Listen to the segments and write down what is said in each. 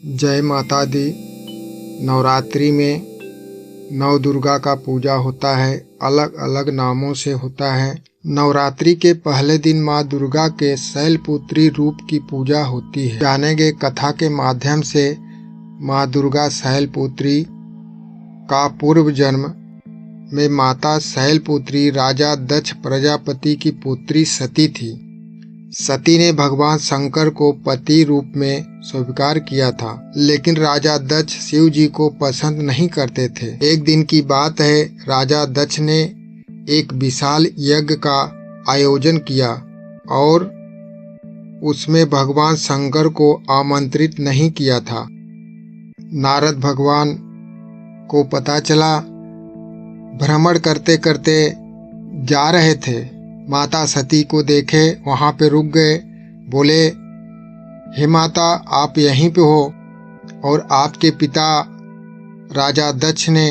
जय माता दी। नवरात्रि में नव दुर्गा का पूजा होता है, अलग अलग नामों से होता है। नवरात्रि के पहले दिन माँ दुर्गा के शैलपुत्री रूप की पूजा होती है। जानेंगे कथा के माध्यम से माँ दुर्गा शैलपुत्री का पूर्व जन्म में माता शैलपुत्री राजा दक्ष प्रजापति की पुत्री सती थी। सती ने भगवान शंकर को पति रूप में स्वीकार किया था, लेकिन राजा दक्ष शिव जी को पसंद नहीं करते थे। एक दिन की बात है, राजा दक्ष ने एक विशाल यज्ञ का आयोजन किया और उसमें भगवान शंकर को आमंत्रित नहीं किया था। नारद भगवान को पता चला, भ्रमण करते करते जा रहे थे, माता सती को देखे, वहां पे रुक गए। बोले, हे माता, आप यहीं पे हो और आपके पिता राजा दक्ष ने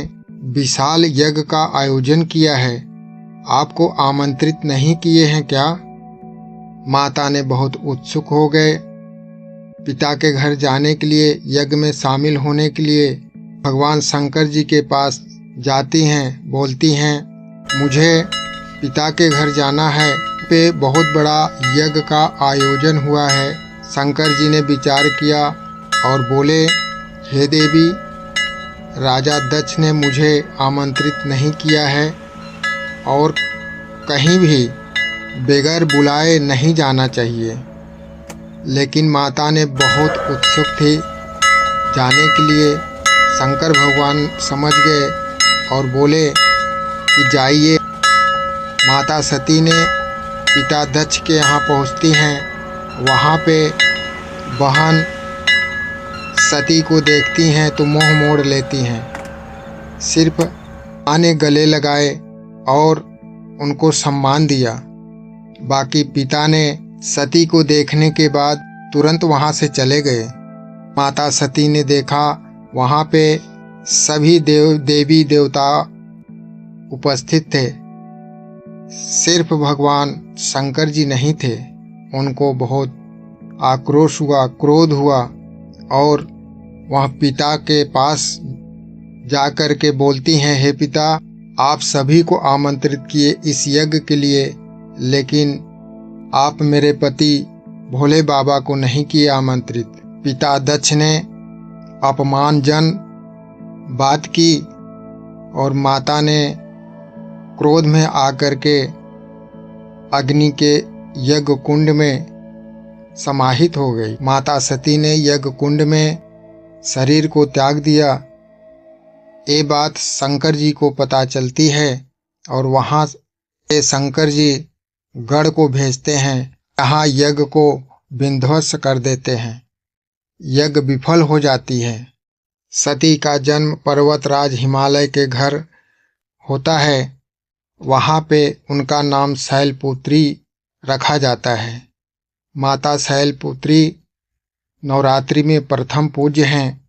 विशाल यज्ञ का आयोजन किया है, आपको आमंत्रित नहीं किए हैं क्या? माता ने बहुत उत्सुक हो गए। पिता के घर जाने के लिए, यज्ञ में शामिल होने के लिए भगवान शंकर जी के पास जाती हैं, बोलती हैं, मुझे पिता के घर जाना है। पे बहुत बड़ा यज्ञ का आयोजन हुआ है। शंकर जी ने विचार किया और बोले, हे देवी, राजा दक्ष ने मुझे आमंत्रित नहीं किया है और कहीं भी बगैर बुलाए नहीं जाना चाहिए। लेकिन माता ने बहुत उत्सुक थी जाने के लिए। शंकर भगवान समझ गए और बोले कि जाइए। माता सती ने पिता दक्ष के यहाँ पहुँचती हैं। वहाँ पे बहन सती को देखती हैं तो मुंह मोड़ लेती हैं। सिर्फ माँ ने गले लगाए और उनको सम्मान दिया। बाकी पिता ने सती को देखने के बाद तुरंत वहाँ से चले गए। माता सती ने देखा वहाँ पे सभी देवी देवता उपस्थित थे, सिर्फ भगवान शंकर जी नहीं थे। उनको बहुत आक्रोश हुआ, क्रोध हुआ और वह पिता के पास जाकर के बोलती हैं, हे पिता, आप सभी को आमंत्रित किए इस यज्ञ के लिए, लेकिन आप मेरे पति भोले बाबा को नहीं किए आमंत्रित। पिता दक्ष ने अपमानजनक बात की और माता ने क्रोध में आकर के अग्नि के यज्ञ कुंड में समाहित हो गई। माता सती ने यज्ञ कुंड में शरीर को त्याग दिया। ये बात शंकर जी को पता चलती है और वहाँ से शंकर जी गढ़ को भेजते हैं, यहाँ यज्ञ को विध्वंस कर देते हैं। यज्ञ विफल हो जाती है। सती का जन्म पर्वतराज हिमालय के घर होता है, वहाँ पे उनका नाम शैलपुत्री रखा जाता है। माता शैलपुत्री नवरात्रि में प्रथम पूज्य हैं।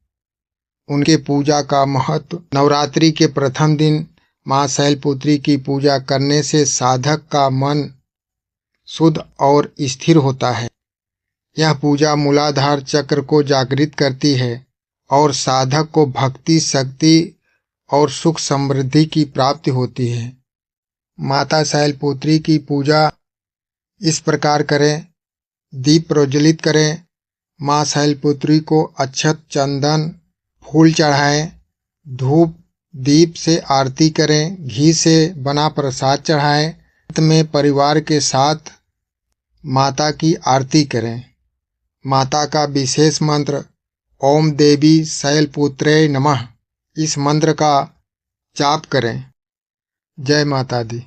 उनके पूजा का महत्व, नवरात्रि के प्रथम दिन माँ शैलपुत्री की पूजा करने से साधक का मन शुद्ध और स्थिर होता है। यह पूजा मूलाधार चक्र को जागृत करती है और साधक को भक्ति, शक्ति और सुख समृद्धि की प्राप्ति होती है। माता शैलपुत्री की पूजा इस प्रकार करें, दीप प्रज्वलित करें, माँ शैलपुत्री को अक्षत, चंदन, फूल चढ़ाएं, धूप दीप से आरती करें, घी से बना प्रसाद चढ़ाएं। अंत में परिवार के साथ माता की आरती करें। माता का विशेष मंत्र ओम देवी शैलपुत्रे नमः, इस मंत्र का जाप करें। जय माता दी।